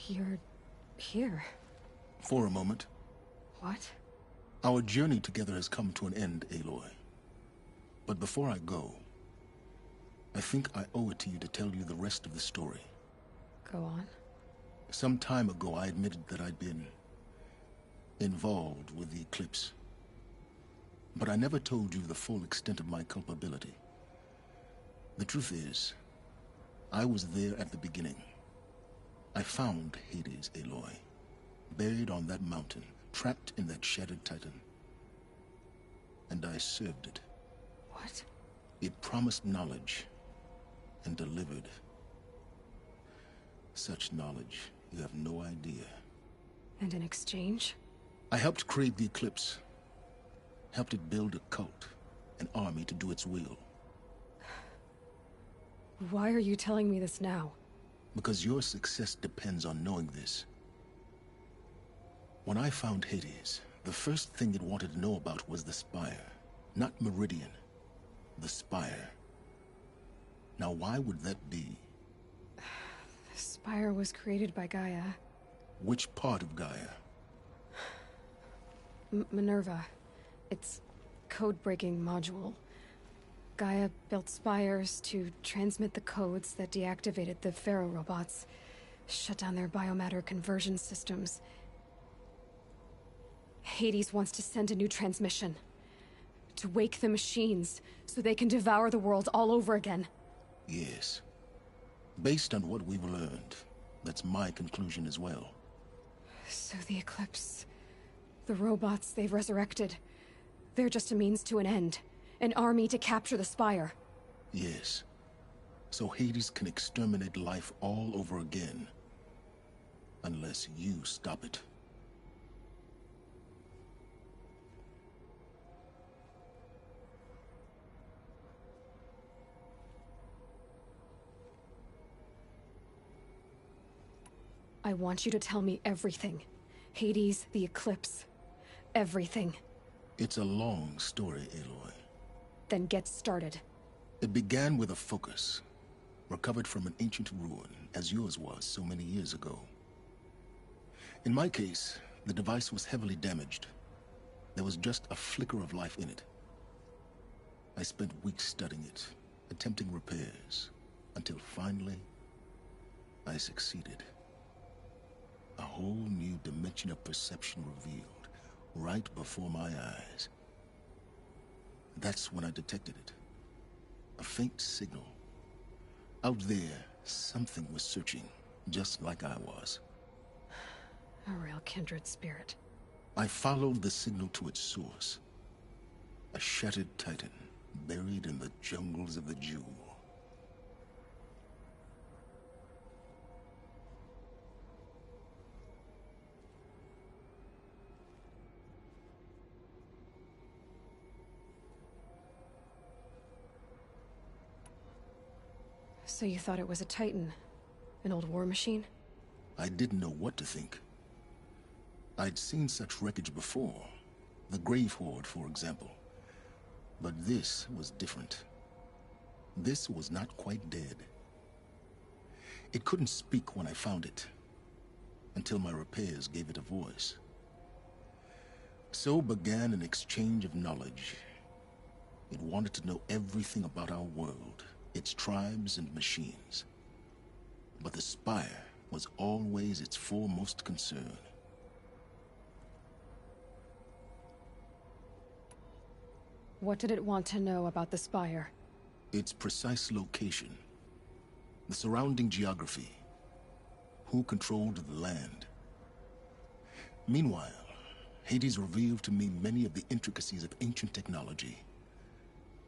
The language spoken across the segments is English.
You're here. For a moment. What? Our journey together has come to an end, Aloy. But before I go, I think I owe it to you to tell you the rest of the story. Go on. Some time ago, I admitted that I'd been involved with the eclipse. But I never told you the full extent of my culpability. The truth is, I was there at the beginning. I found Hades, Aloy, buried on that mountain, trapped in that shattered titan. And I served it. What? It promised knowledge and delivered. Such knowledge, you have no idea. And in exchange? I helped create the eclipse. Helped it build a cult, an army to do its will. Why are you telling me this now? Because your success depends on knowing this. When I found Hades, the first thing it wanted to know about was the Spire. Not Meridian. The Spire. Now why would that be? The Spire was created by Gaia. Which part of Gaia? Minerva. Its code-breaking module. Gaia built spires to transmit the codes that deactivated the Pharaoh robots, shut down their biomatter conversion systems. Hades wants to send a new transmission. To wake the machines, so they can devour the world all over again. Yes. Based on what we've learned, that's my conclusion as well. So the Eclipse... the robots they've resurrected... they're just a means to an end. An army to capture the Spire. Yes. So Hades can exterminate life all over again. Unless you stop it. I want you to tell me everything. Hades, the Eclipse. Everything. It's a long story, Aloy. Then get started. It began with a focus, recovered from an ancient ruin, as yours was so many years ago. In my case, the device was heavily damaged. There was just a flicker of life in it. I spent weeks studying it, attempting repairs, until finally, I succeeded. A whole new dimension of perception revealed, right before my eyes. That's when I detected it. A faint signal. Out there, something was searching, just like I was. A real kindred spirit. I followed the signal to its source. A shattered titan, buried in the jungles of the Jewel. So you thought it was a Titan? An old war machine? I didn't know what to think. I'd seen such wreckage before. The Grave Horde, for example. But this was different. This was not quite dead. It couldn't speak when I found it, until my repairs gave it a voice. So began an exchange of knowledge. It wanted to know everything about our world, its tribes and machines. But the Spire was always its foremost concern. What did it want to know about the Spire? Its precise location, the surrounding geography, who controlled the land. Meanwhile, Hades revealed to me many of the intricacies of ancient technology.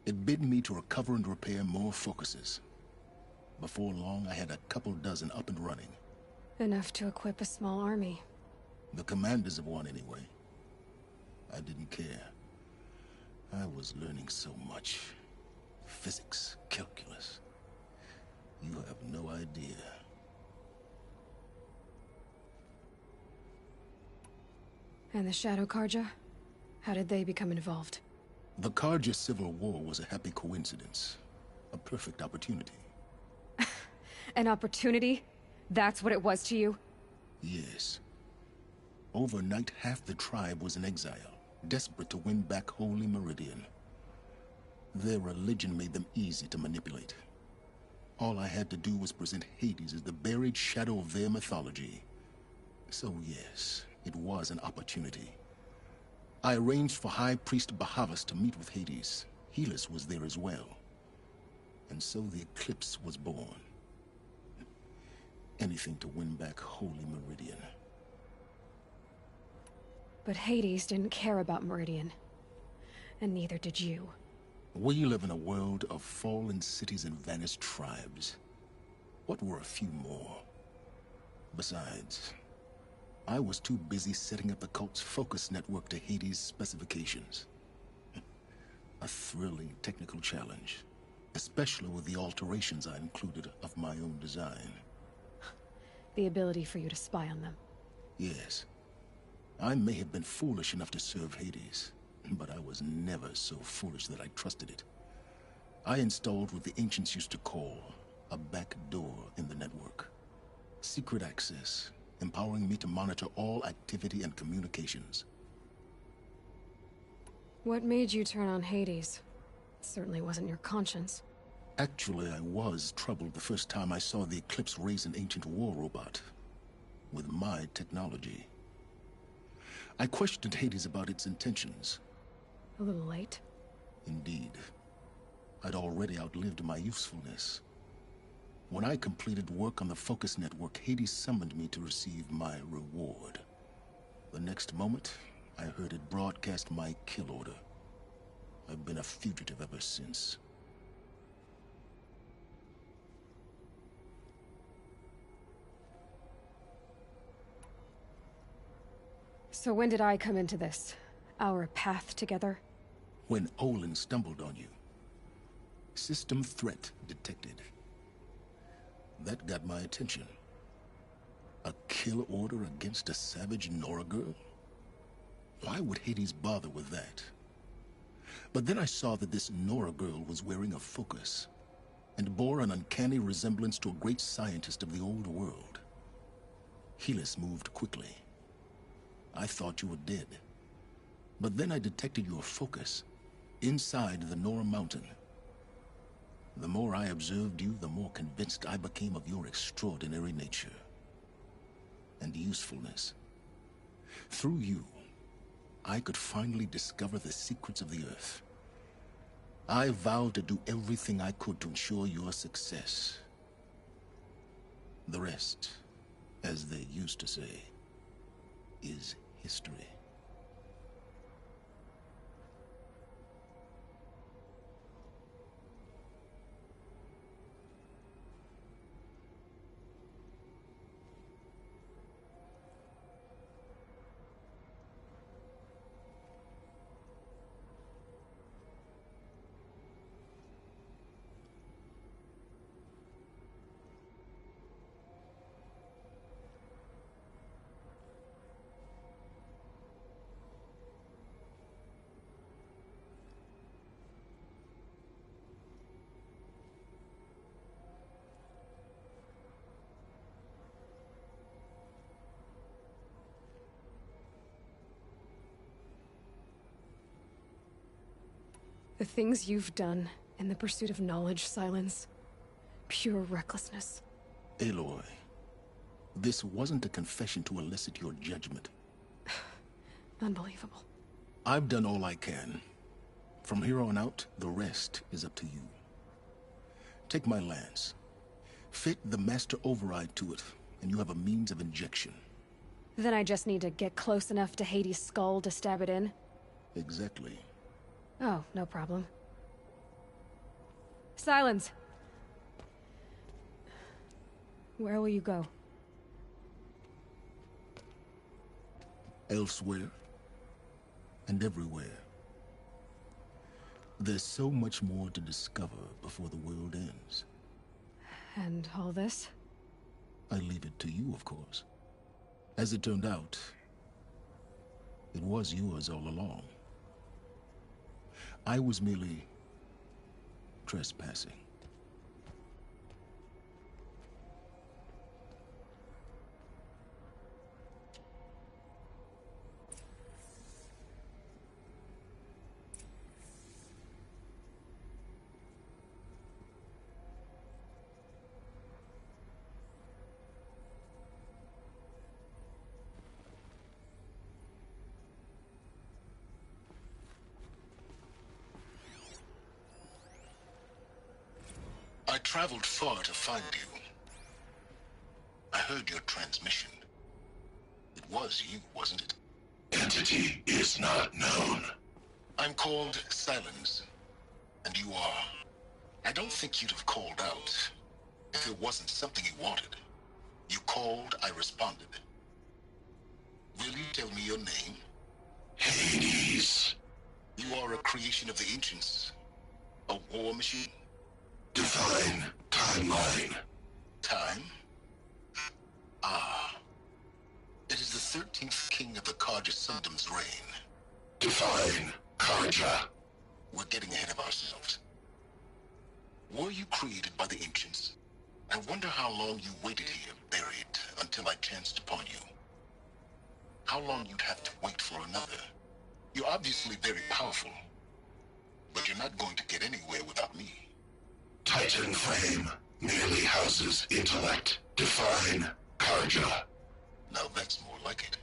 It bid me to recover and repair more focuses. Before long, I had a couple dozen up and running. Enough to equip a small army. The commanders of one, anyway. I didn't care. I was learning so much. Physics, calculus. You have no idea. And the Shadow Karja? How did they become involved? The Karja Civil War was a happy coincidence. A perfect opportunity. An opportunity? That's what it was to you? Yes. Overnight, half the tribe was in exile, desperate to win back Holy Meridian. Their religion made them easy to manipulate. All I had to do was present Hades as the buried shadow of their mythology. So yes, it was an opportunity. I arranged for High Priest Bahavas to meet with Hades. Helis was there as well. And so the eclipse was born. Anything to win back Holy Meridian. But Hades didn't care about Meridian. And neither did you. We live in a world of fallen cities and vanished tribes. What were a few more? Besides, I was too busy setting up the cult's focus network to Hades' specifications. A thrilling technical challenge, especially with the alterations I included of my own design. The ability for you to spy on them. Yes. I may have been foolish enough to serve Hades, but I was never so foolish that I trusted it. I installed what the ancients used to call a back door in the network. Secret access, empowering me to monitor all activity and communications. What made you turn on Hades? It certainly wasn't your conscience. Actually, I was troubled the first time I saw the Eclipse raise an ancient war robot. With my technology. I questioned Hades about its intentions. A little late. Indeed. I'd already outlived my usefulness. When I completed work on the Focus Network, Hades summoned me to receive my reward. The next moment, I heard it broadcast my kill order. I've been a fugitive ever since. So when did I come into this? Our path together? When Olin stumbled on you. System threat detected. That got my attention. A kill order against a savage Nora girl? Why would Hades bother with that? But then I saw that this Nora girl was wearing a focus, and bore an uncanny resemblance to a great scientist of the old world. Helis moved quickly. I thought you were dead. But then I detected your focus, inside the Nora mountain. The more I observed you, the more convinced I became of your extraordinary nature. And usefulness. Through you, I could finally discover the secrets of the Earth. I vowed to do everything I could to ensure your success. The rest, as they used to say, is history. The things you've done in the pursuit of knowledge, Silence. Pure recklessness. Aloy, this wasn't a confession to elicit your judgment. Unbelievable. I've done all I can. From here on out, the rest is up to you. Take my lance. Fit the master override to it, and you have a means of injection. Then I just need to get close enough to Hades' skull to stab it in? Exactly. Oh, no problem. Silence! Where will you go? Elsewhere. And everywhere. There's so much more to discover before the world ends. And all this? I leave it to you, of course. As it turned out, it was yours all along. I was merely trespassing. traveled far to find you. I heard your transmission. It was you, wasn't it? Entity is not known. I'm called Silence, and you are. I don't think you'd have called out if it wasn't something you wanted. You called, I responded. Will you tell me your name? Hades. You are a creation of the ancients. A war machine? Define timeline. Time? Ah. It is the 13th king of the Karja Sundom's reign. Define Karja. We're getting ahead of ourselves. Were you created by the ancients? I wonder how long you waited here, buried, until I chanced upon you. How long you'd have to wait for another. You're obviously very powerful, but you're not going to get anywhere without me. Titan frame merely houses intellect. Define Karja. Now that's more like it.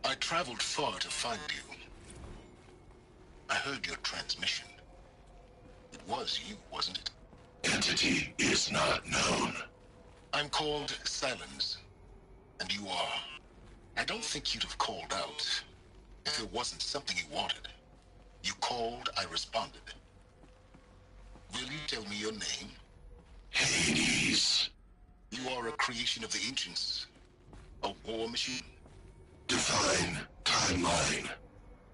I traveled far to find you. I heard your transmission. It was you, wasn't it? Entity is not known. I'm called Silence, and you are. I don't think you'd have called out if it wasn't something you wanted. You called, I responded. Will you tell me your name? Hades. You are a creation of the ancients. A war machine? Define timeline.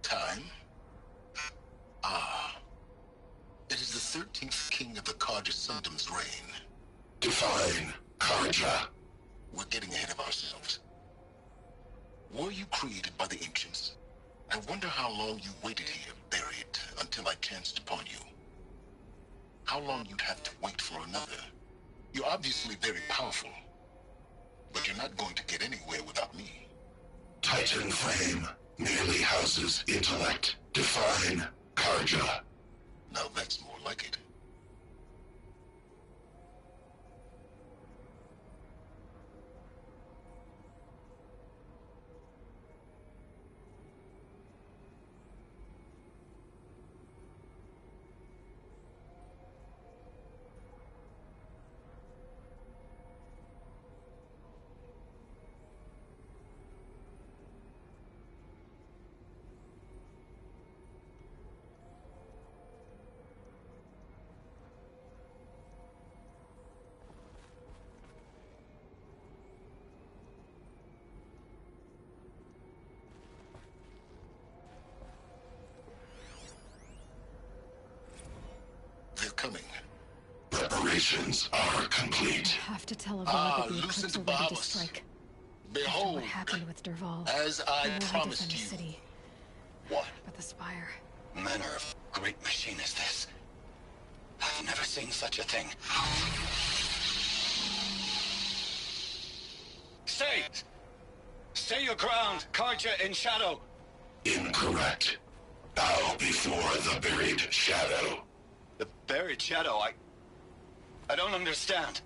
Time? Ah. It is the 13th king of the Karja Sundom's reign. Define Karja. We're getting ahead of ourselves. Were you created by the ancients? I wonder how long you waited here, buried, until I chanced upon you. How long you'd have to wait for another. You're obviously very powerful, but you're not going to get anywhere without me. Titan frame merely houses intellect. Define Karja. Now that's more like it. They're coming. Preparations are complete. I have to tell Aloy that the Eclipse Lucent are ready to Bahamas. strike. After Behold, what happened with Derval, as I we will promised defend you. the city. What? But the Spire... Manner of great machine is this? I've never seen such a thing. Stay! Stay your ground, Karja in shadow! Incorrect. Bow before the buried shadow. The buried shadow, I don't understand.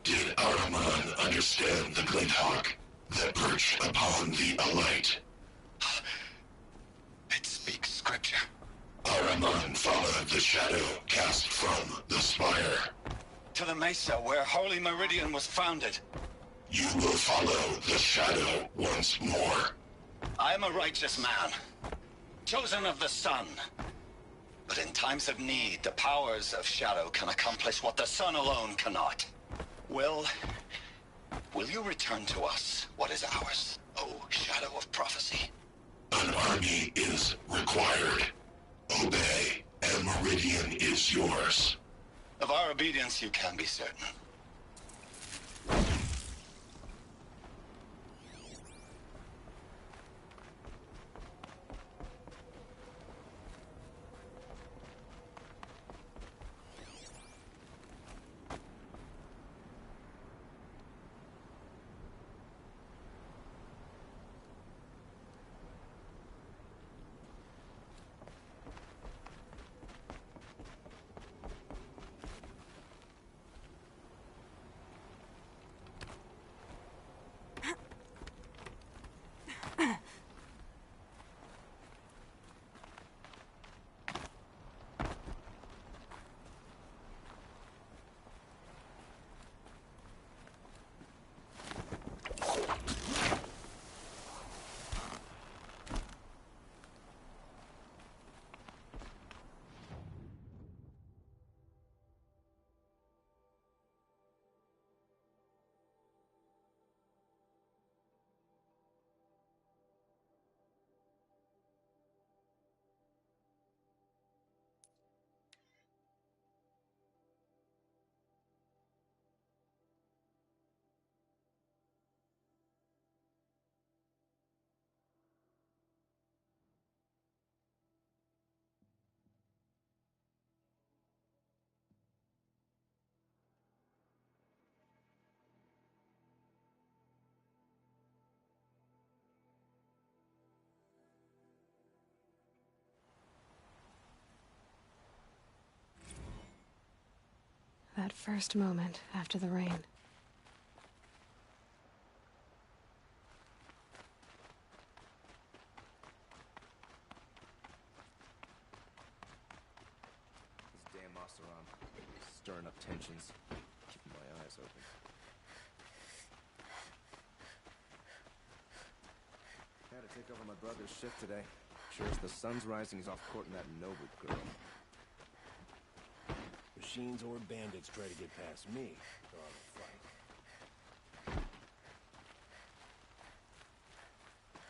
Did Araman understand the Glinthawk that perched upon the alight? It speaks scripture. Araman followed the shadow cast from the spire. To the mesa where Holy Meridian was founded. You will follow the shadow once more. I am a righteous man. chosen of the sun. But in times of need, the powers of shadow can accomplish what the sun alone cannot. Will you return to us what is ours, O shadow of prophecy? An army is required. Obey, and Meridian is yours. Of our obedience you can be certain. That first moment after the rain. This damn Oseram, stirring up tensions, keeping my eyes open. Had to take over my brother's shift today. Sure as the sun's rising, he's off courting that noble girl. Machines or bandits try to get past me, so I'll fight.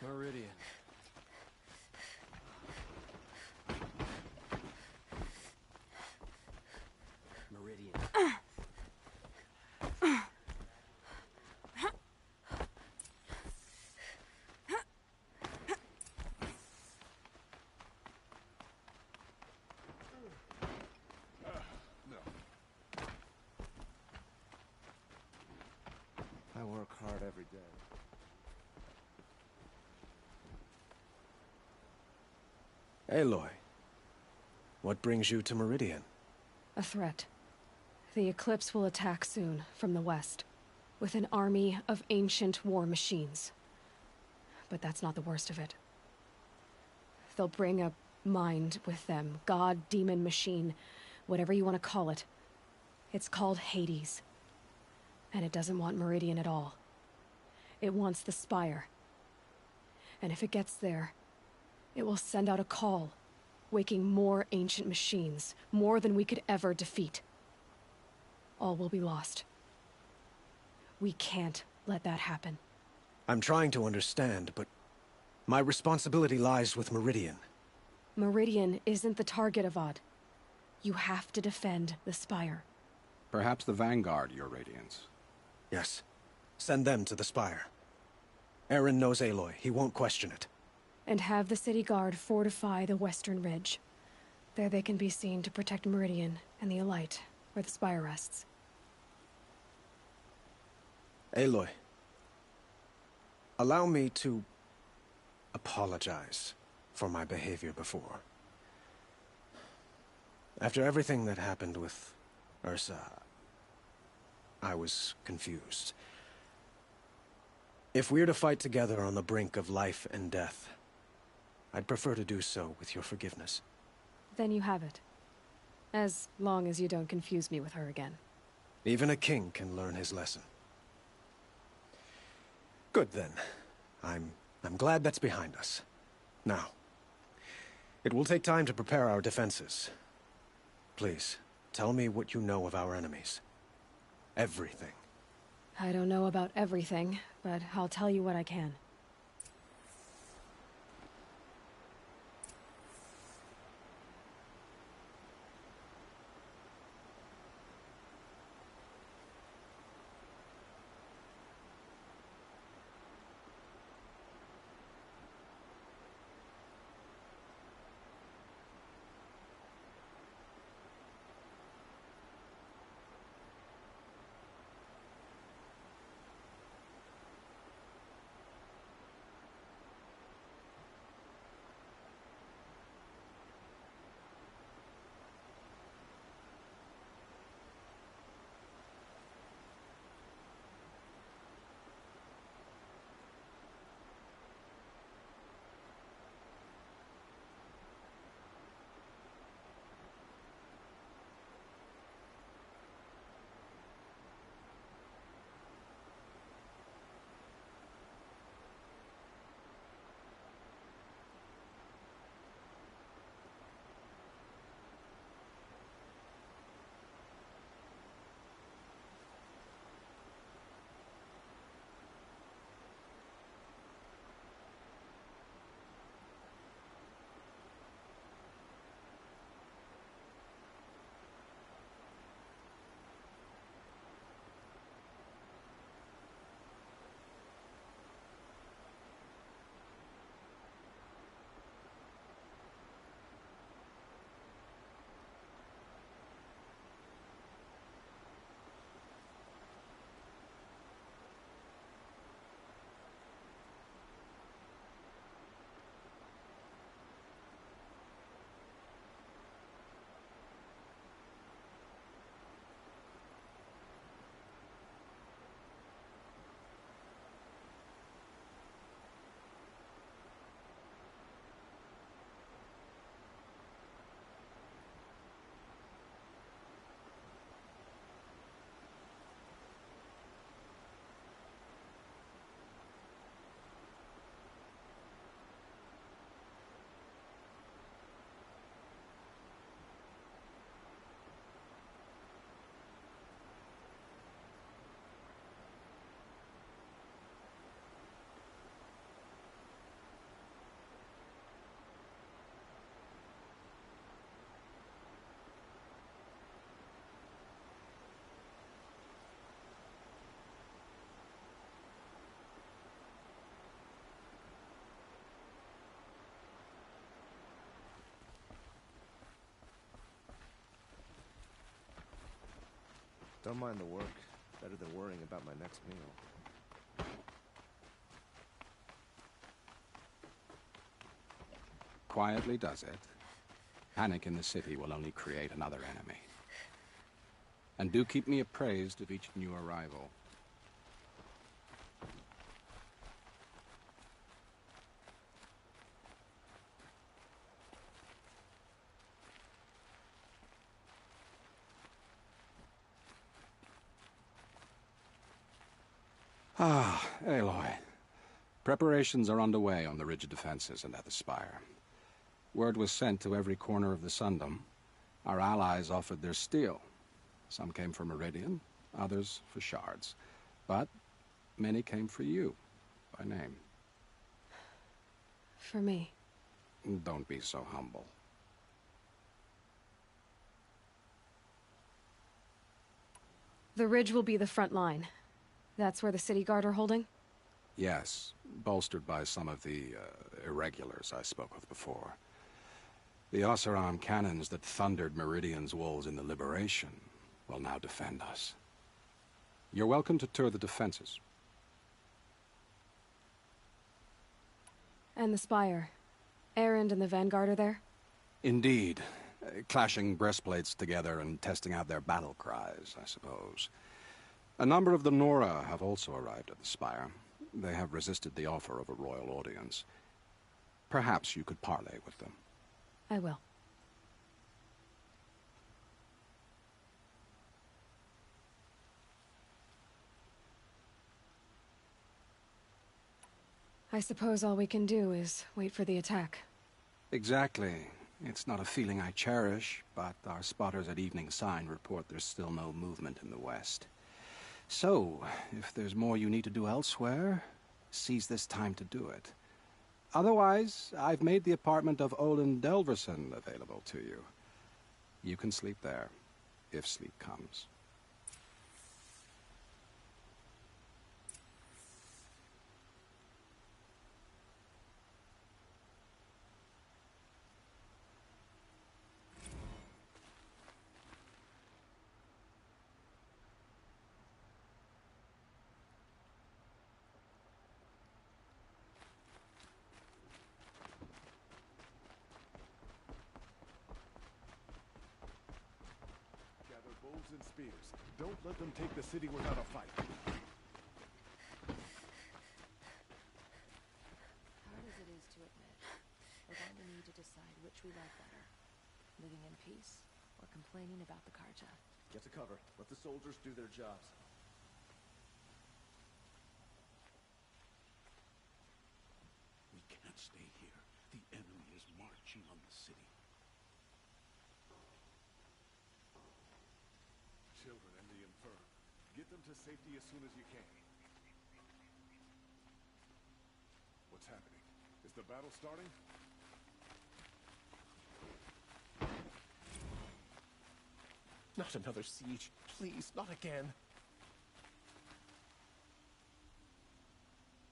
Meridian. Meridian. I work hard every day. Aloy, what brings you to Meridian? A threat. The Eclipse will attack soon, from the west, with an army of ancient war machines. But that's not the worst of it. They'll bring a mind with them, god, demon, machine, whatever you want to call it. It's called Hades. And it doesn't want Meridian at all. It wants the Spire. And if it gets there, it will send out a call, waking more ancient machines, more than we could ever defeat. All will be lost. We can't let that happen. I'm trying to understand, but my responsibility lies with Meridian. Meridian isn't the target, Avad. You have to defend the Spire. Perhaps the Vanguard, Your Radiance. Yes. Send them to the Spire. Eren knows Aloy. He won't question it. And have the city guard fortify the western ridge. There they can be seen to protect Meridian and the Elite, where the Spire rests. Aloy, allow me to apologize for my behavior before. After everything that happened with Ursa, I was confused. If we're to fight together on the brink of life and death, I'd prefer to do so with your forgiveness. Then you have it. As long as you don't confuse me with her again. Even a king can learn his lesson. Good then. I'm glad that's behind us. Now, It will take time to prepare our defenses. Please, tell me what you know of our enemies. Everything. I don't know about everything, but I'll tell you what I can. Don't mind the work. Better than worrying about my next meal. Quietly does it. Panic in the city will only create another enemy. And do keep me appraised of each new arrival. Ah, Aloy. Preparations are underway on the ridge defenses and at the spire. Word was sent to every corner of the Sundom. Our allies offered their steel. Some came for Meridian, others for shards. But many came for you, by name. For me. Don't be so humble. The ridge will be the front line. That's where the city guard are holding? Yes, bolstered by some of the irregulars I spoke with before. The Oseram cannons that thundered Meridian's walls in the Liberation will now defend us. You're welcome to tour the defenses. And the spire. Erend and the Vanguard are there? Indeed. Clashing breastplates together and testing out their battle cries, I suppose. A number of the Nora have also arrived at the spire. They have resisted the offer of a royal audience. Perhaps you could parley with them. I will. I suppose all we can do is wait for the attack. Exactly. It's not a feeling I cherish, but our spotters at Evening Sign report there's still no movement in the west. So, if there's more you need to do elsewhere, seize this time to do it. Otherwise, I've made the apartment of Olin Delverson available to you. You can sleep there, if sleep comes. Gather bows and spears. Don't let them take the city without a fight. Hard as it is to admit, we're going to need to decide which we like better. Living in peace, or complaining about the Karja. Get to cover. Let the soldiers do their jobs. We can't stay here. The enemy is marching on the city. Children and the infirm. Get them to safety as soon as you can. What's happening? Is the battle starting? Not another siege. Please, not again.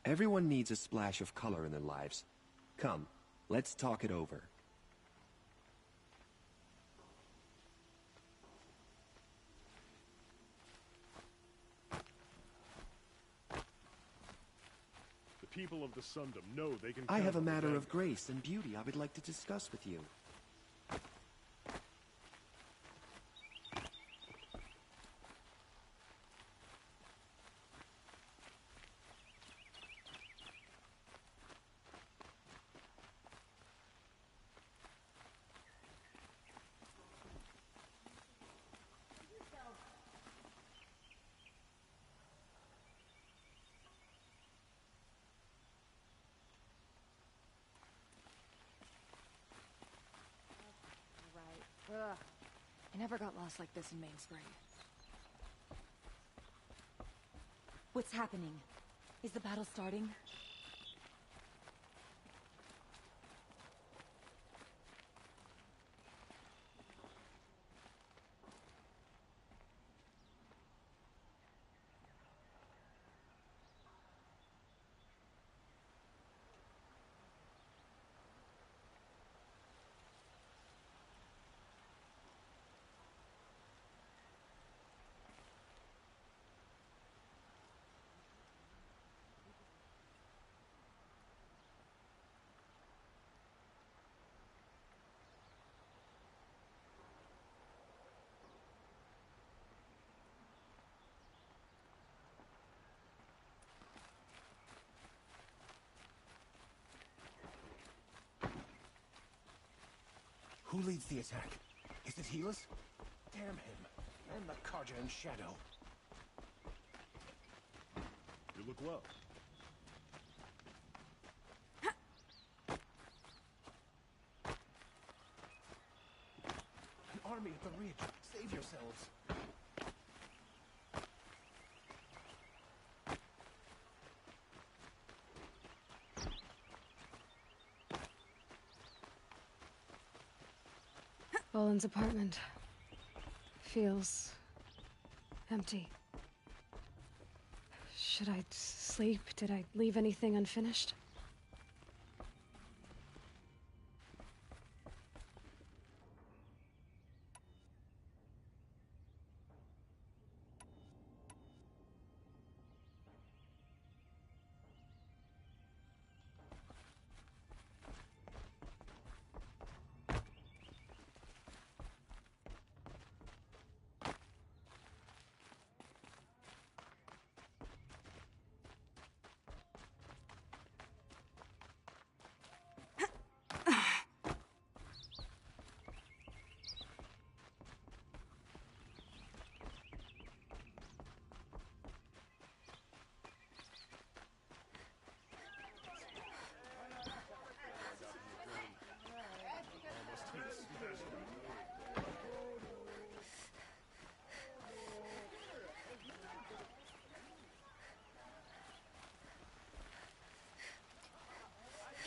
Everyone needs a splash of color in their lives. Come, let's talk it over. The people of the Sundom know they can I count have a on the matter of Vanguard. grace and beauty I would like to discuss with you. Right. Ugh. I never got lost like this in Mainspring. What's happening? Is the battle starting? Who leads the attack? Is it Helis? Damn him. And the Karja in shadow. You look well. An army at the ridge. Save yourselves. Boland's apartment feels empty. Should I sleep? Did I leave anything unfinished?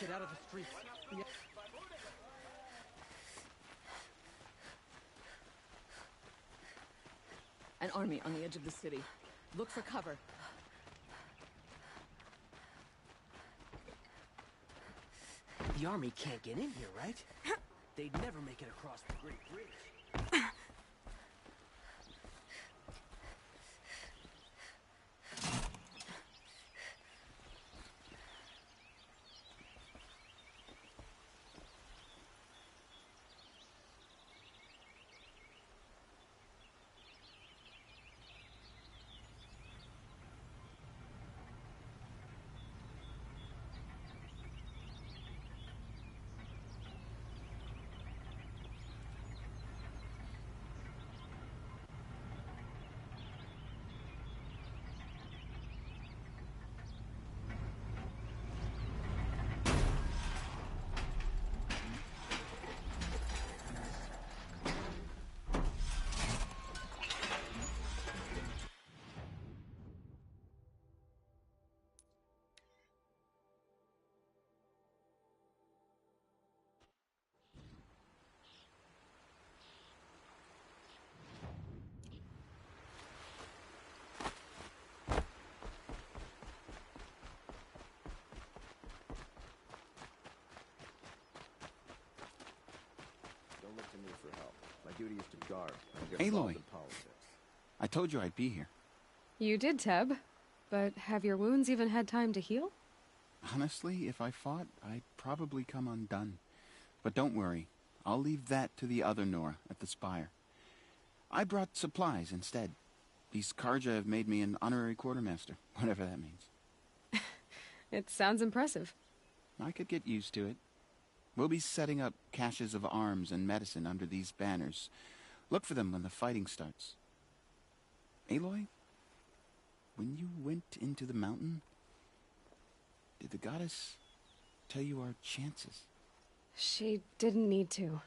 Get out of the streets. An army on the edge of the city. Look for cover. The army can't get in here, right? They'd never make it across the Great Bridge. Don't look to me for help. My duty is to guard. Aloy, I told you I'd be here. You did, Teb. But have your wounds even had time to heal? Honestly, if I fought, I'd probably come undone. But don't worry. I'll leave that to the other Nora at the Spire. I brought supplies instead. These Karja have made me an honorary quartermaster, whatever that means. It sounds impressive. I could get used to it. We'll be setting up caches of arms and medicine under these banners. Look for them when the fighting starts. Aloy, when you went into the mountain, did the goddess tell you our chances? She didn't need to.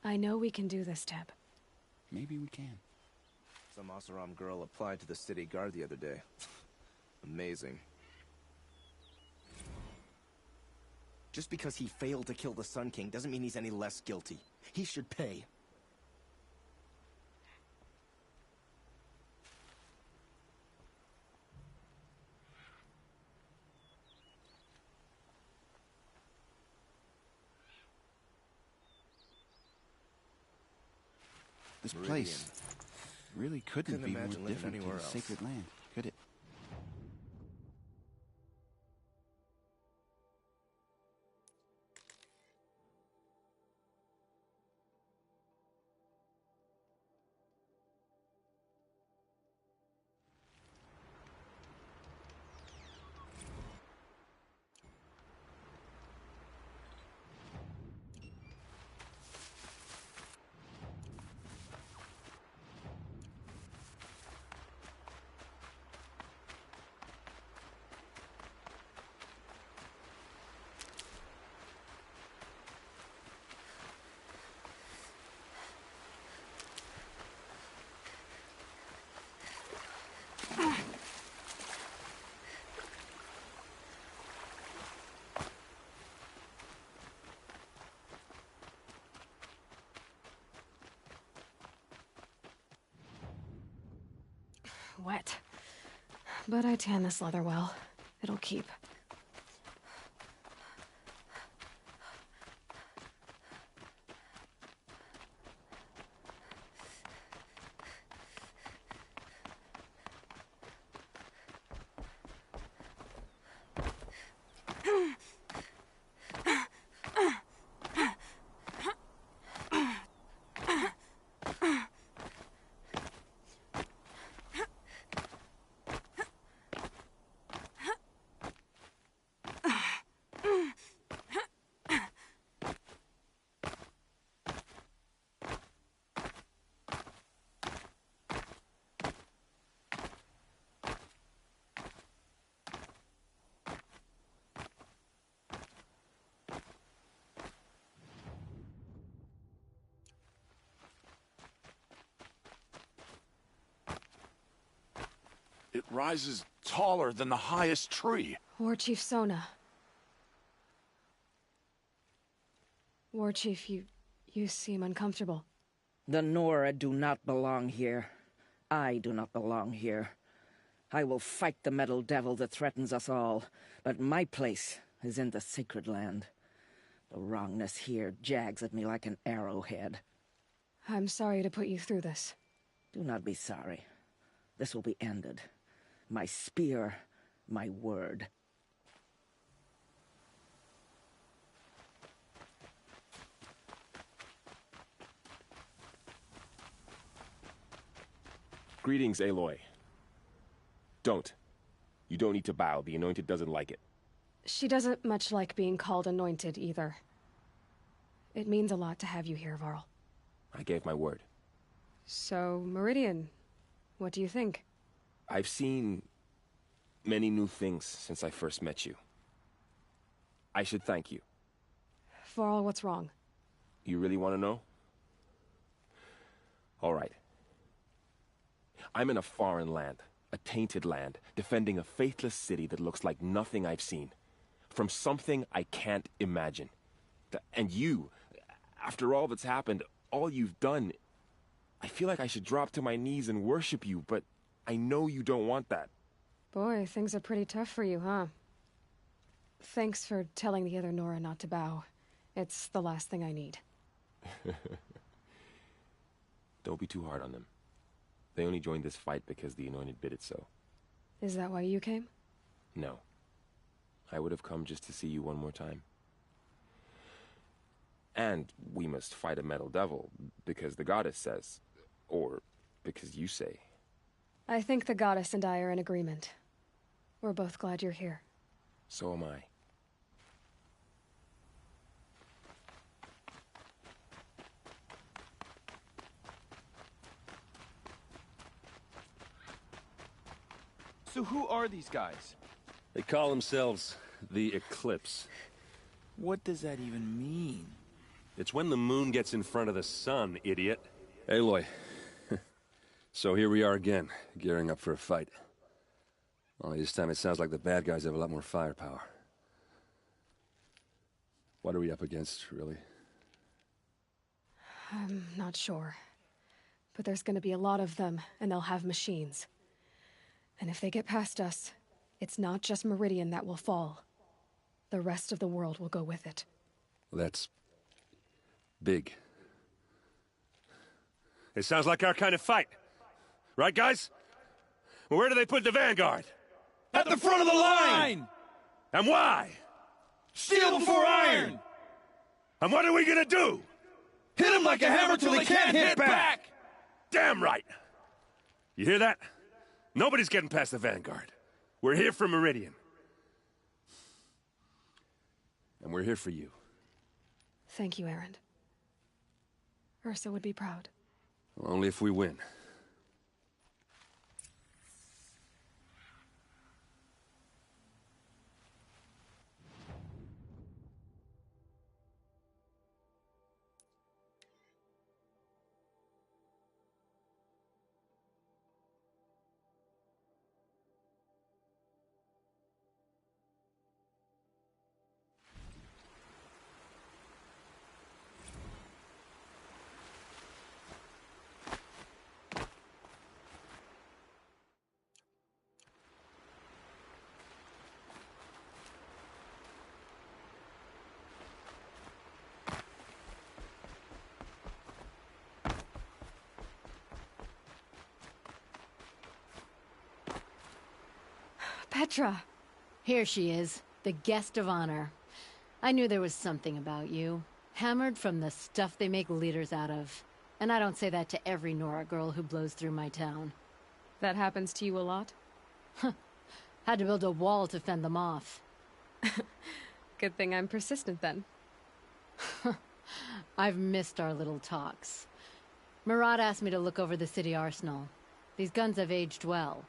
I know we can do this, Teb. Maybe we can. Some Oseram girl applied to the city guard the other day. Amazing. Just because he failed to kill the Sun King doesn't mean he's any less guilty. He should pay. This place really couldn't be more imagine living different anywhere from else. sacred land, could it? Wet. But I tan this leather well. It'll keep. It rises taller than the highest tree. War Chief Sona. War Chief, you seem uncomfortable. The Nora do not belong here. I do not belong here. I will fight the metal devil that threatens us all, but my place is in the sacred land. The wrongness here jags at me like an arrowhead. I'm sorry to put you through this. Do not be sorry. This will be ended. My spear, my word. Greetings, Aloy. Don't. You don't need to bow. The Anointed doesn't like it. She doesn't much like being called Anointed, either. It means a lot to have you here, Varl. I gave my word. So, Meridian, what do you think? I've seen many new things since I first met you. I should thank you. Varl, what's wrong? You really want to know? All right. I'm in a foreign land, a tainted land, defending a faithless city that looks like nothing I've seen. From something I can't imagine. And you, after all that's happened, all you've done, I feel like I should drop to my knees and worship you, but I know you don't want that. Boy, things are pretty tough for you, huh? Thanks for telling the other Nora not to bow. It's the last thing I need. Don't be too hard on them. They only joined this fight because the Anointed bid it so. Is that why you came? No. I would have come just to see you one more time. And we must fight a metal devil, because the goddess says. Or because you say. I think the goddess and I are in agreement. We're both glad you're here. So am I. So who are these guys? They call themselves the Eclipse. What does that even mean? It's when the moon gets in front of the sun, idiot. Aloy. So here we are again, gearing up for a fight. Only this time it sounds like the bad guys have a lot more firepower. What are we up against, really? I'm not sure. But there's gonna be a lot of them, and they'll have machines. And if they get past us, it's not just Meridian that will fall. The rest of the world will go with it. That's big. It sounds like our kind of fight. Right, guys? Well, where do they put the Vanguard? At the front of the line! And why? Steel before iron! And what are we gonna do? Hit him like a hammer till he can't hit back! Damn right! You hear that? Nobody's getting past the Vanguard. We're here for Meridian. And we're here for you. Thank you, Erend. Ursa would be proud. Only if we win. Petra! Here she is, the guest of honor. I knew there was something about you. Hammered from the stuff they make leaders out of. And I don't say that to every Nora girl who blows through my town. That happens to you a lot? Had to build a wall to fend them off. Good thing I'm persistent then. I've missed our little talks. Murad asked me to look over the city arsenal. These guns have aged well.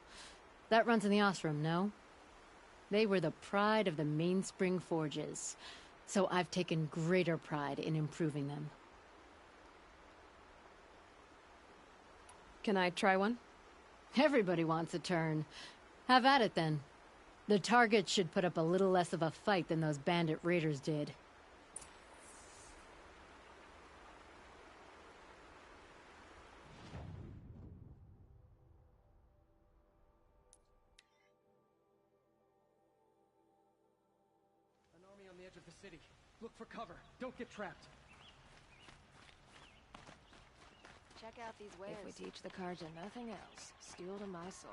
That runs in the Osram, no? They were the pride of the Mainspring Forges, so I've taken greater pride in improving them. Can I try one? Everybody wants a turn. Have at it, then. The target should put up a little less of a fight than those bandit raiders did. of the city. Look for cover. Don't get trapped. Check out these wares. If we teach the Carja nothing else, steel to my soul.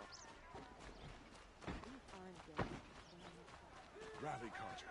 Ravi Carja.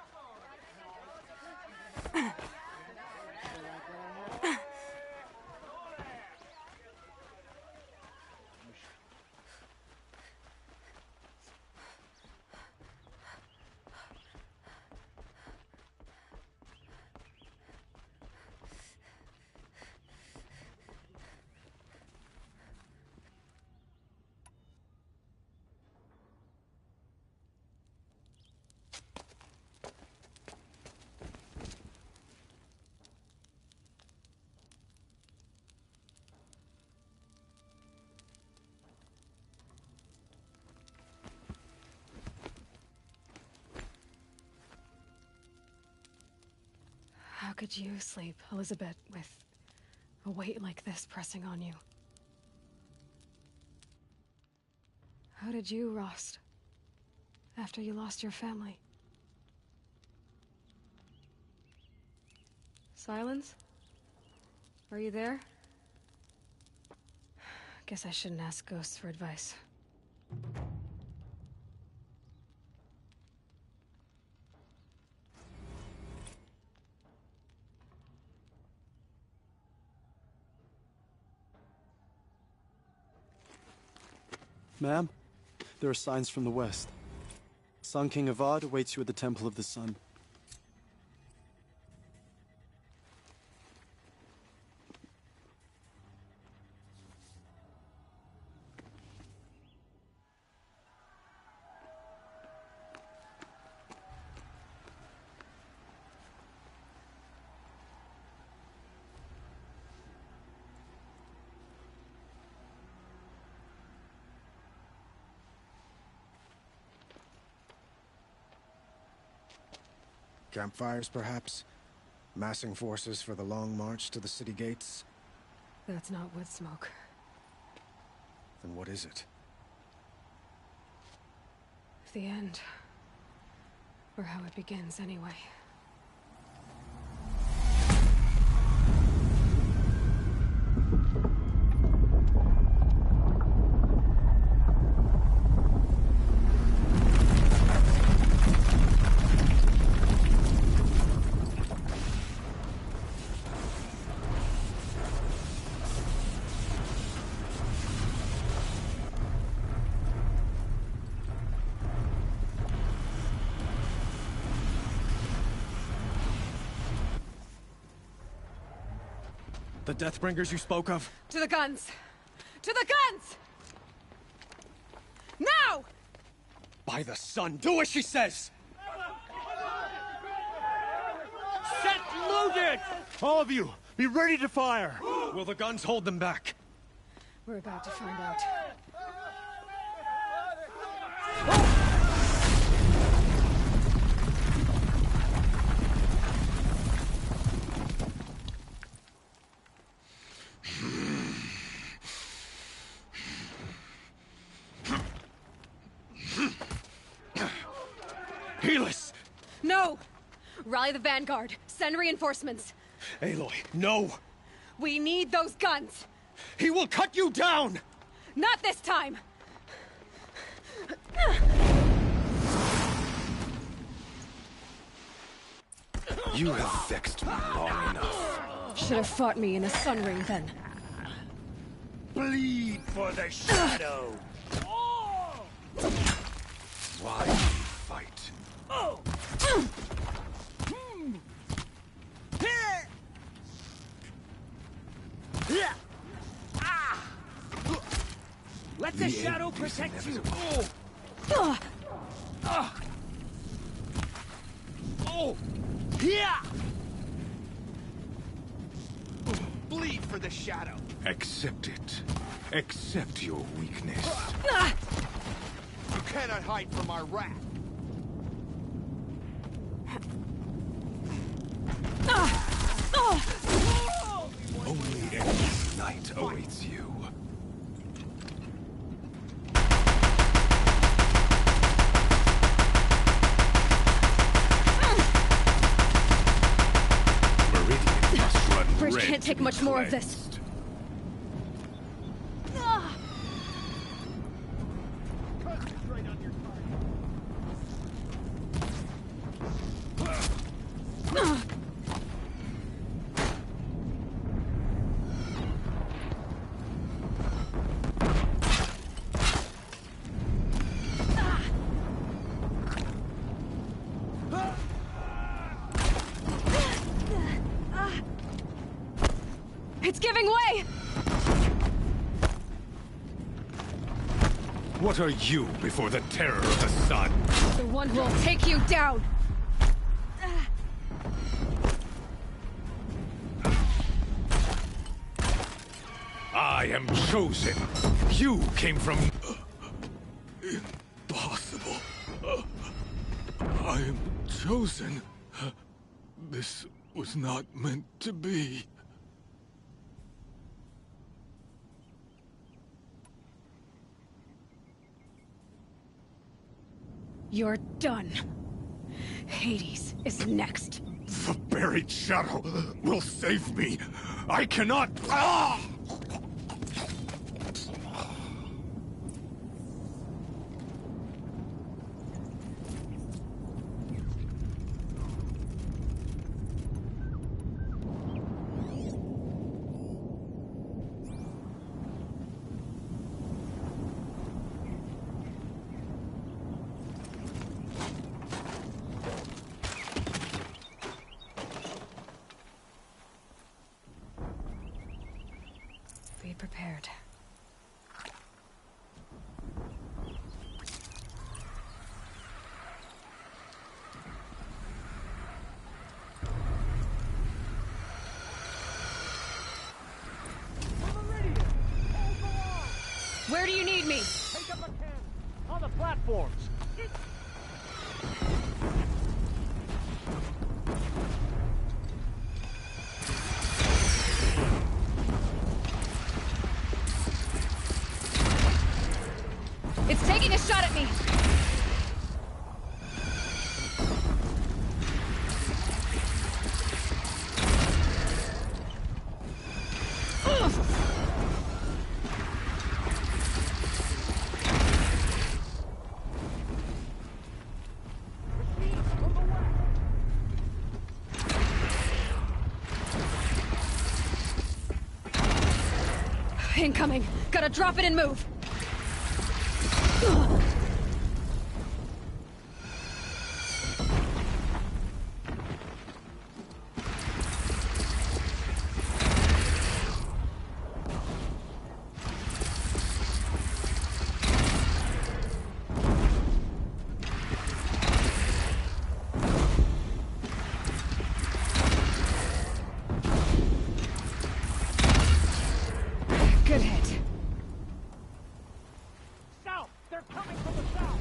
How could you sleep, Elizabeth, with a weight like this pressing on you? How did you, Rost, after you lost your family? Silence? Are you there? Guess I shouldn't ask ghosts for advice. Ma'am, there are signs from the west. Sun King Avad awaits you at the Temple of the Sun. Campfires, perhaps? Massing forces for the long march to the city gates? That's not wood smoke. Then what is it? The end. Or how it begins, anyway. The Deathbringers you spoke of? To the guns! To the guns! Now! By the sun, do as she says! Set loaded! All of you, be ready to fire! Will the guns hold them back? We're about to find out. Helis! No! Rally the vanguard. Send reinforcements. Aloy, no! We need those guns! He will cut you down! Not this time! You have vexed me long enough. Should have fought me in a sun ring then. Bleed for the shadow! Why do you fight? Let the shadow protect you! Bleed for the shadow. Accept it. Accept your weakness. You cannot hide from our wrath. Only endless night awaits you. I can't take much more of this. It's giving way! What are you before the terror of the sun? The one who will take you down! I am chosen. You came from... Impossible. I am chosen. This was not meant to be. You're done. Hades is next. The buried shadow will save me. I cannot... Ah! Be prepared. Where do you need me? Take up a can on the platforms. It's taking a shot at me! Incoming! Gotta drop it and move! Good hit. South! They're coming from the south!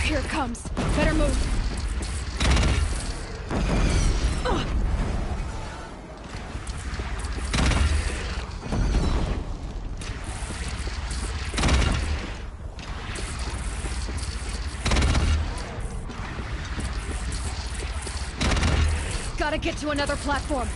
Here it comes. Better move. Gotta get to another platform.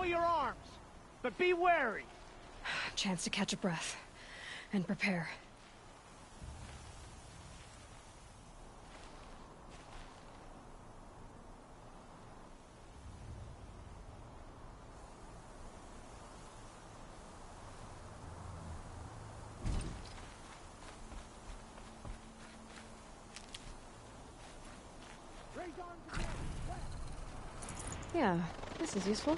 your arms, but be wary. Chance to catch a breath and prepare. Yeah, this is useful.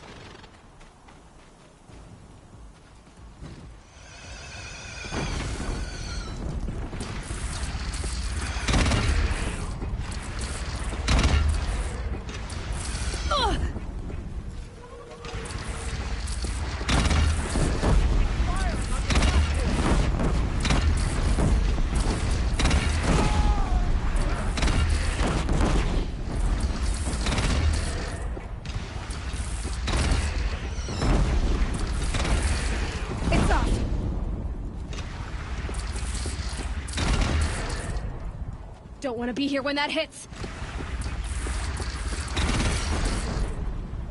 Don't want to be here when that hits.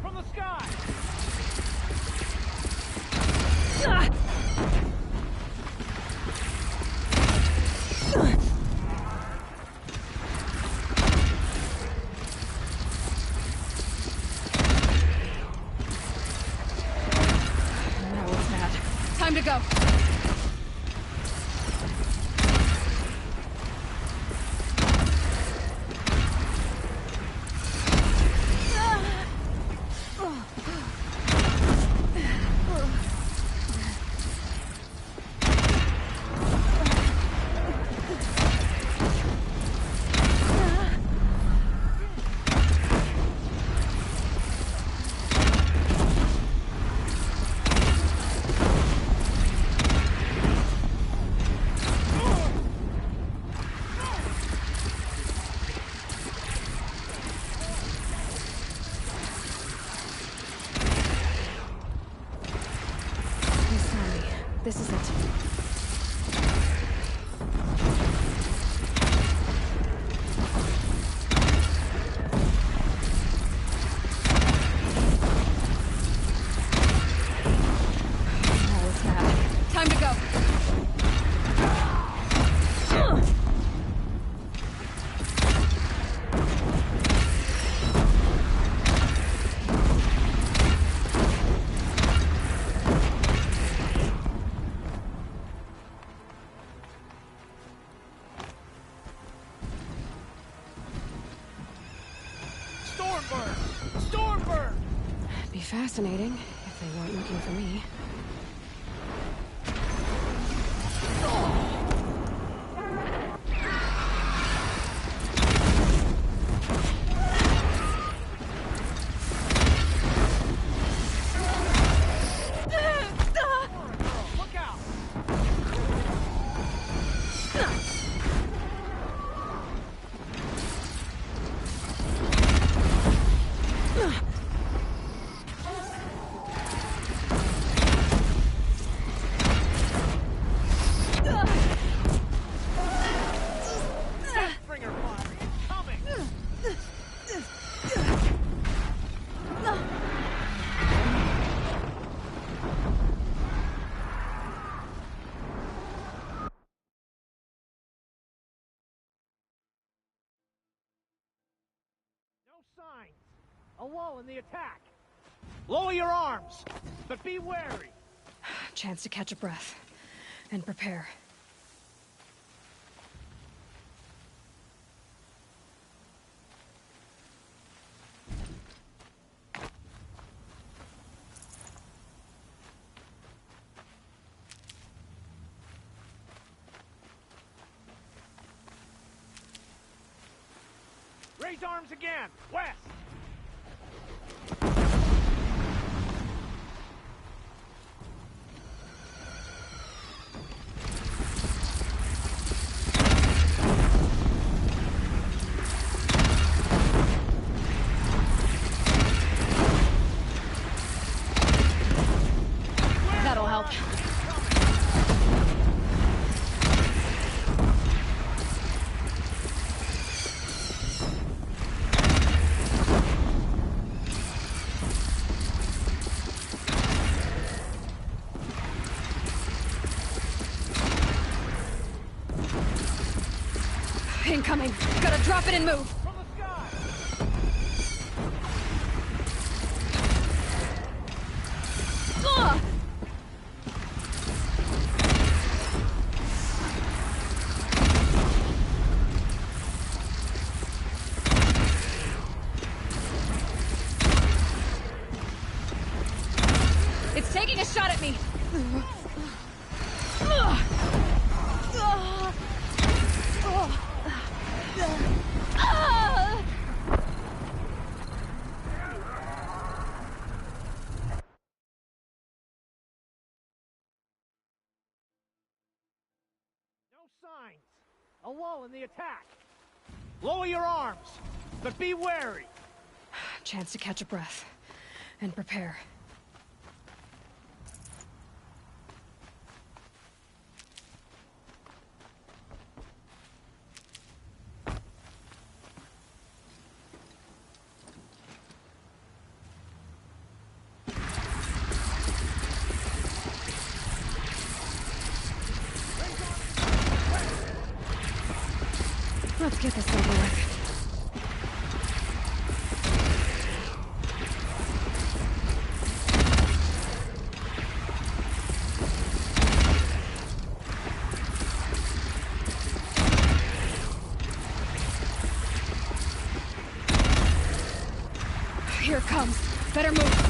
From the sky. Now it's mad. Time to go. This is it. Now it's mad. Time to go. Stormbird! Be fascinating if they weren't looking for me. Look out! Deathbringer fire incoming! No signs. A lull in the attack. Lower your arms, but be wary. Chance to catch a breath and prepare. Raise arms again. West. That'll help. Incoming! Gotta drop it and move! Ugh! It's taking a shot at me! Signs. A lull in the attack. Lower your arms, but be wary. Chance to catch a breath and prepare. Let's get this over with. Here it comes. Better move.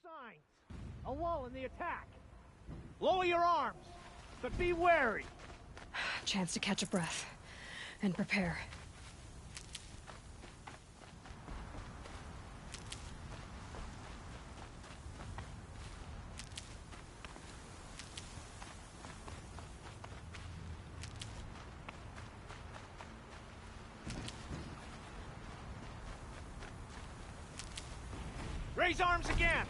Signs. A lull in the attack. Lower your arms, but be wary. Chance to catch a breath and prepare. Raise arms again.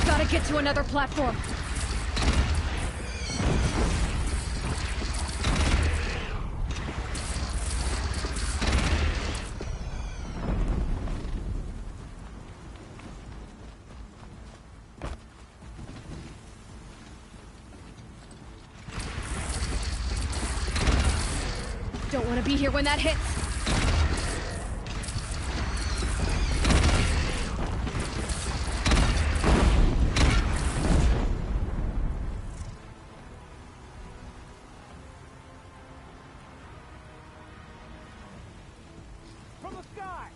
Gotta get to another platform. Don't want to be here when that hits. From the sky.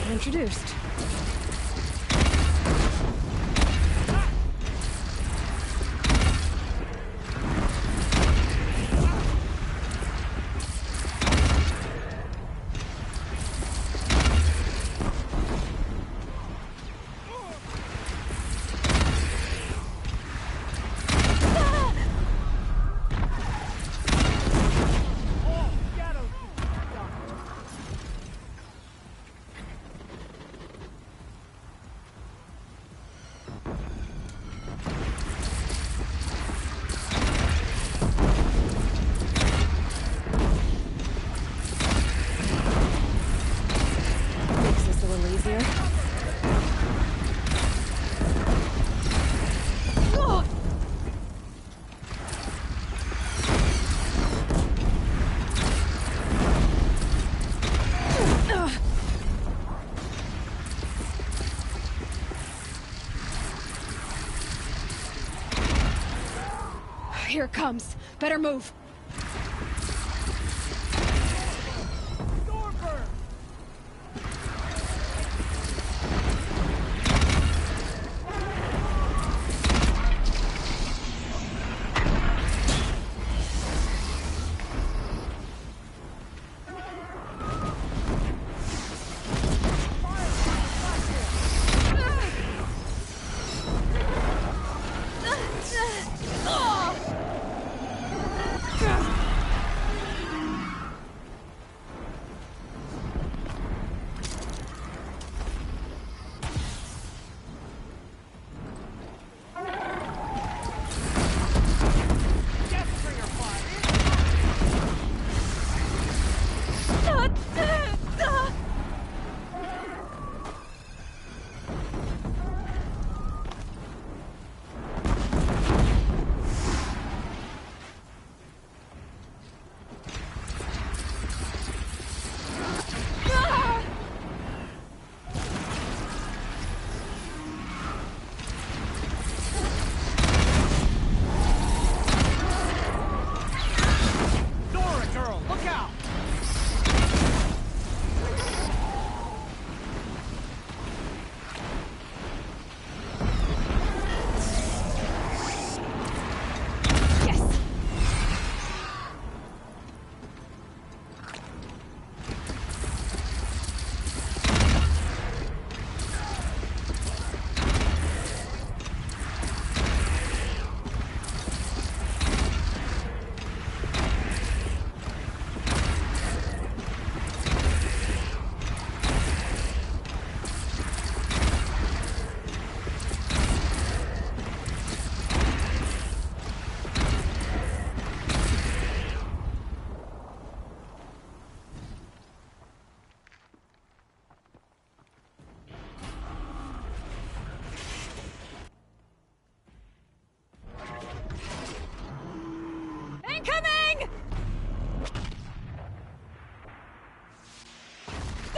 Introduced. Here it comes. Better move. Incoming!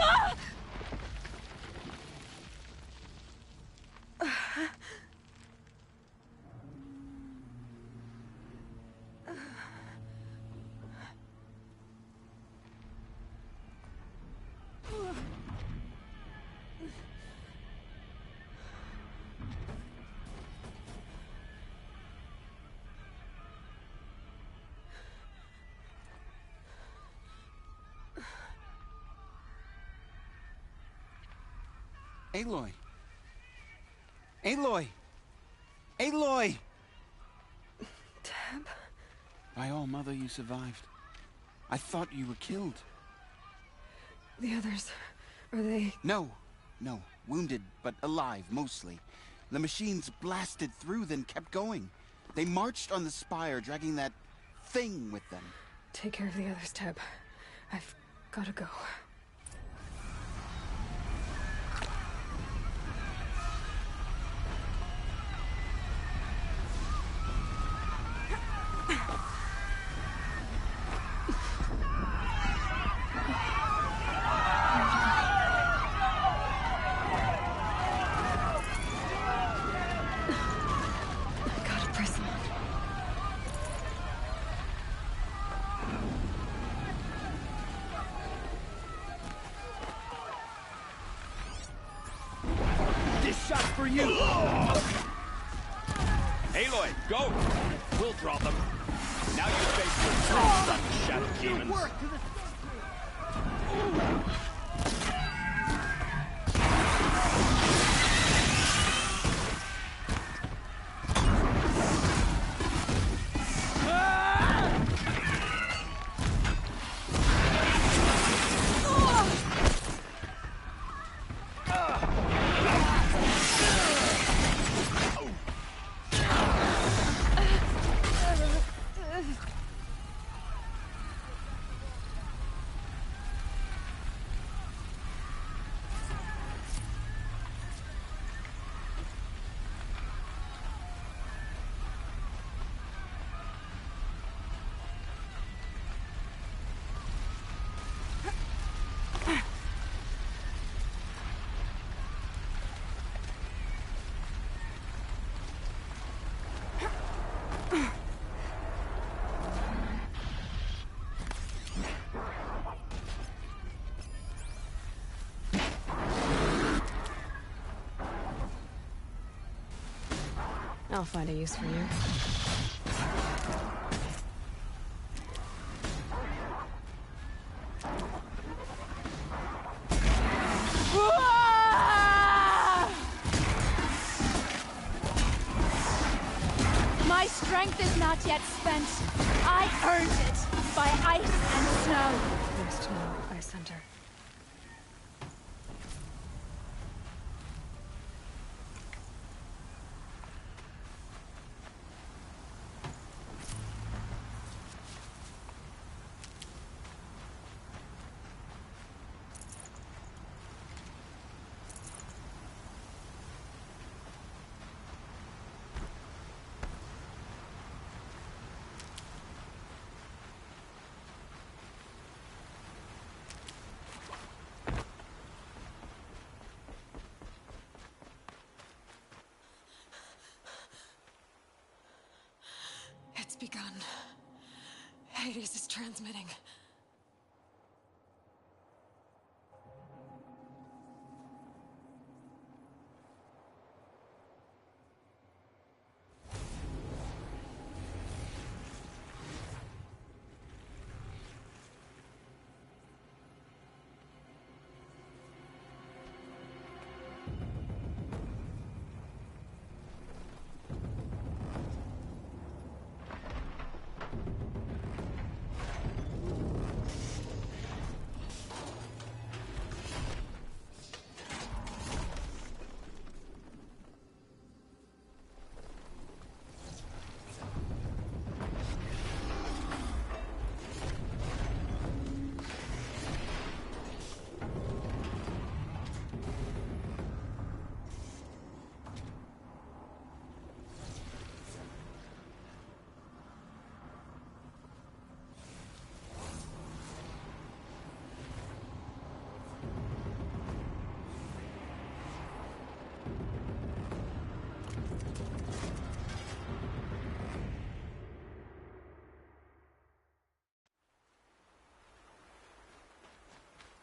Ah! Aloy! Aloy! Aloy! Tab? By all, Mother, you survived. I thought you were killed. The others, are they... No. Wounded, but alive, mostly. The machines blasted through, then kept going. They marched on the spire, dragging that thing with them. Take care of the others, Tab. I've gotta go. For you! Aloy, go! We'll draw them. Now you face the truth, shadow demons. I'll find a use for you. My strength is not yet spent. I earned it by ice and snow. There's no ice hunter. It's begun. Hades is transmitting.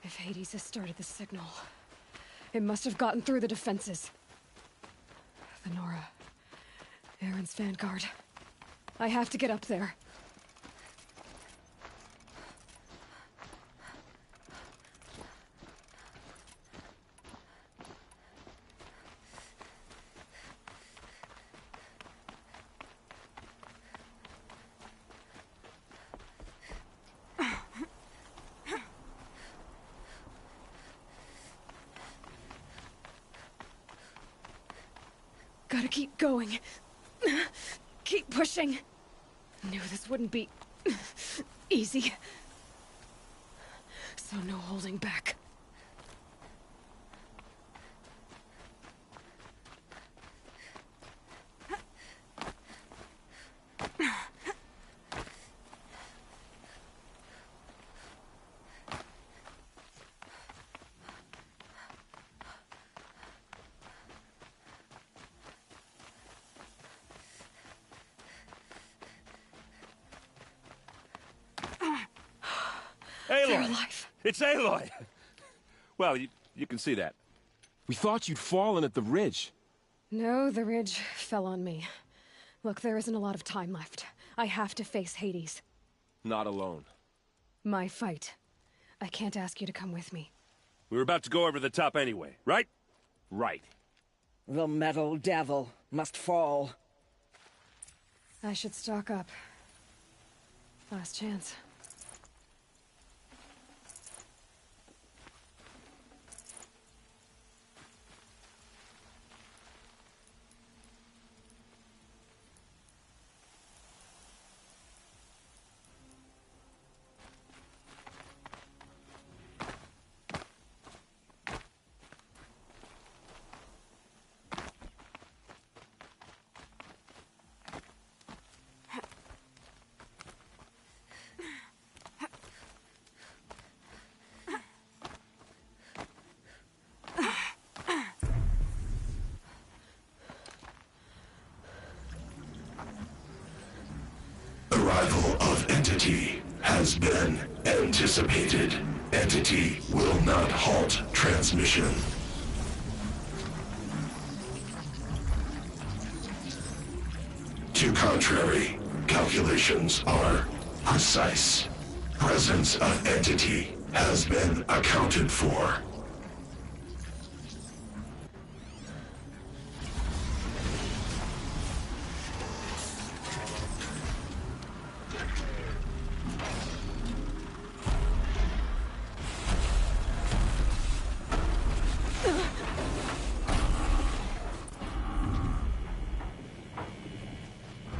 If Hades has started the signal, it must have gotten through the defenses. The Nora. Aaron's vanguard. I have to get up there. Gotta keep going. Keep pushing. Knew this wouldn't be easy. So no holding back. Aloy! It's Aloy! Well, you can see that. We thought you'd fallen at the ridge. No, the ridge fell on me. Look, there isn't a lot of time left. I have to face Hades. Not alone. My fight. I can't ask you to come with me. We were about to go over the top anyway, right? Right. The metal devil must fall. I should stock up. Last chance. Arrival of Entity has been anticipated. Entity will not halt transmission. To contrary, calculations are precise. Presence of entity has been accounted for.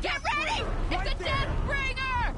Get ready! It's a death bringer!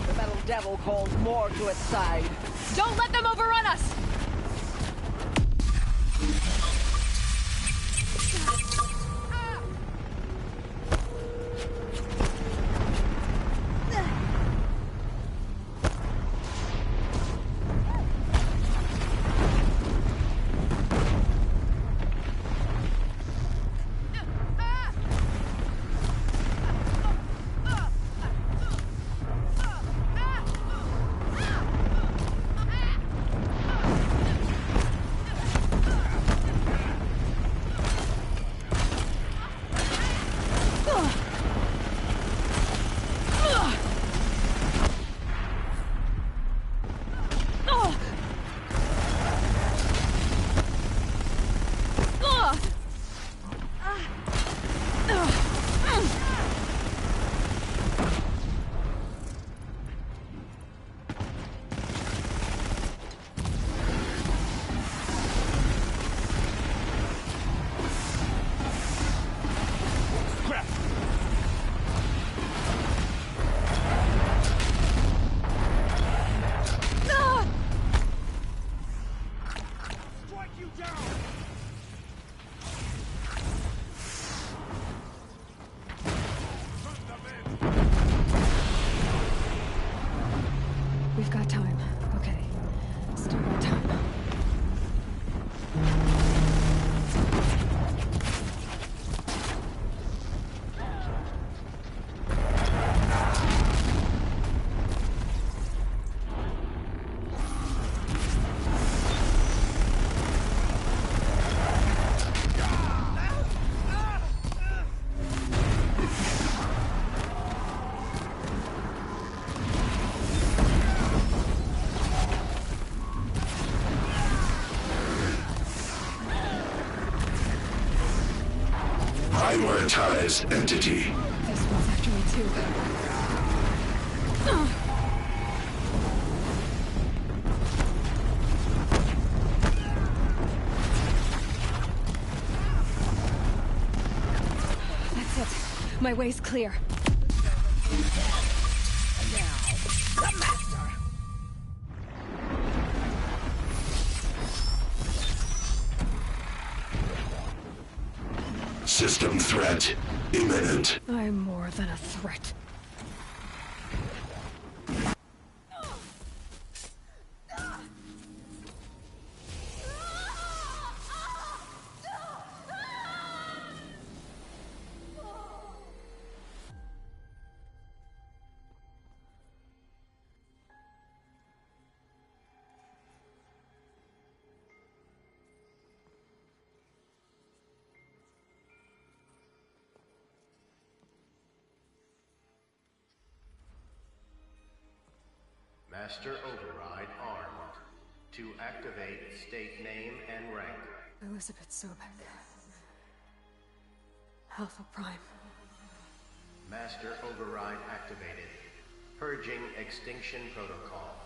The metal devil calls more to its side. Don't let them overrun us! We've got time. Okay. Still got time. Prioritize entity. This one's after me too. That's it. My way's clear. System threat imminent. I'm more than a threat. Master Override armed. To activate, state name and rank. Elizabeth Sobek. Alpha Prime. Master override activated. Purging extinction protocol.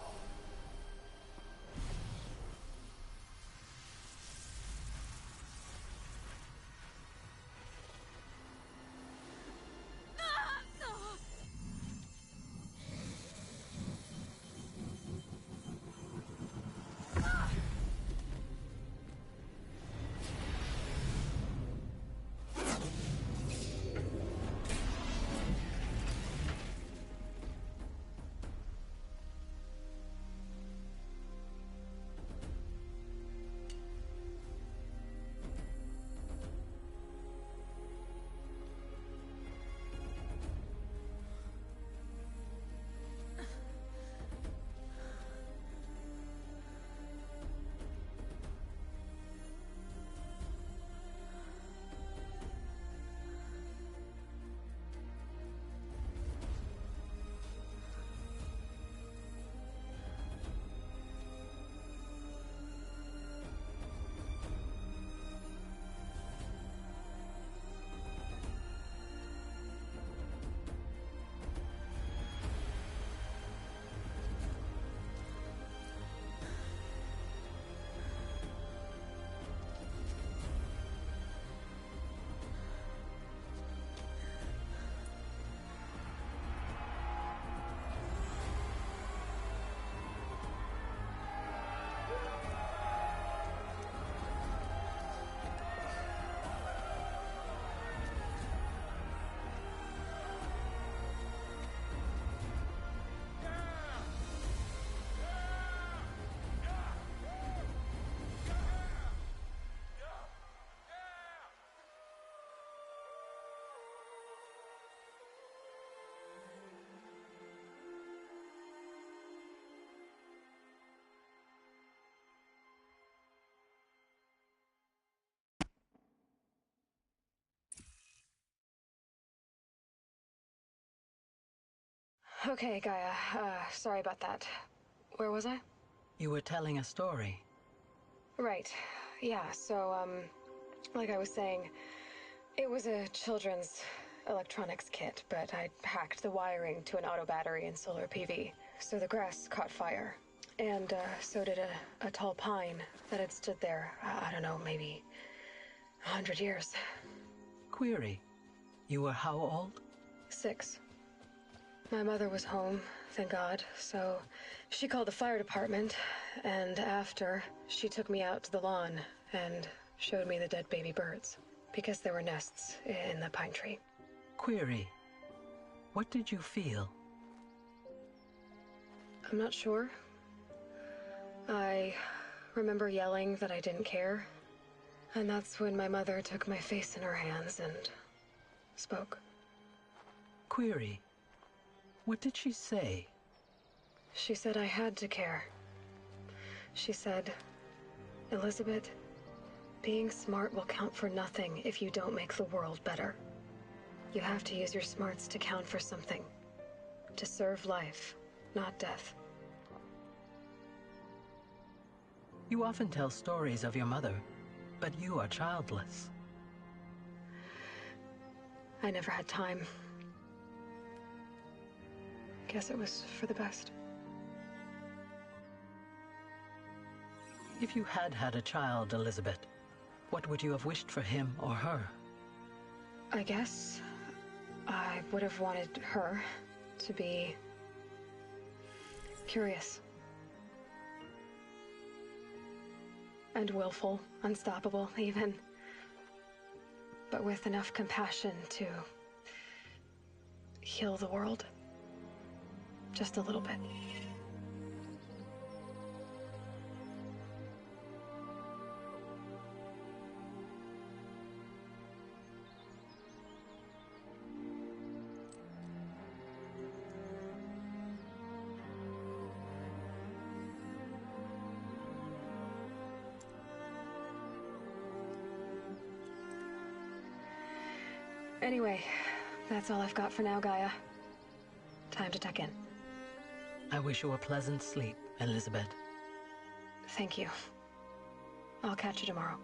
Okay, Gaia. Sorry about that. Where was I? You were telling a story. Right. Yeah, so, like I was saying, it was a children's electronics kit, but I'd hacked the wiring to an auto battery and solar PV. So the grass caught fire. And, so did a tall pine that had stood there, I don't know, maybe 100 years. Query. You were how old? 6. My mother was home, thank God, so she called the fire department, and after, she took me out to the lawn and showed me the dead baby birds, because there were nests in the pine tree. Query. What did you feel? I'm not sure. I remember yelling that I didn't care, and that's when my mother took my face in her hands and spoke. Query. What did she say? She said I had to care. She said, Elizabeth, being smart will count for nothing if you don't make the world better. You have to use your smarts to count for something. To serve life, not death. You often tell stories of your mother, but you are childless. I never had time. Guess it was for the best. If you had had a child, Elizabeth, what would you have wished for him or her? I guess I would have wanted her to be curious. And willful, unstoppable, even. But with enough compassion to heal the world. Just a little bit. Anyway, that's all I've got for now, Gaia. Time to tuck in. I wish you a pleasant sleep, Elizabeth. Thank you. I'll catch you tomorrow.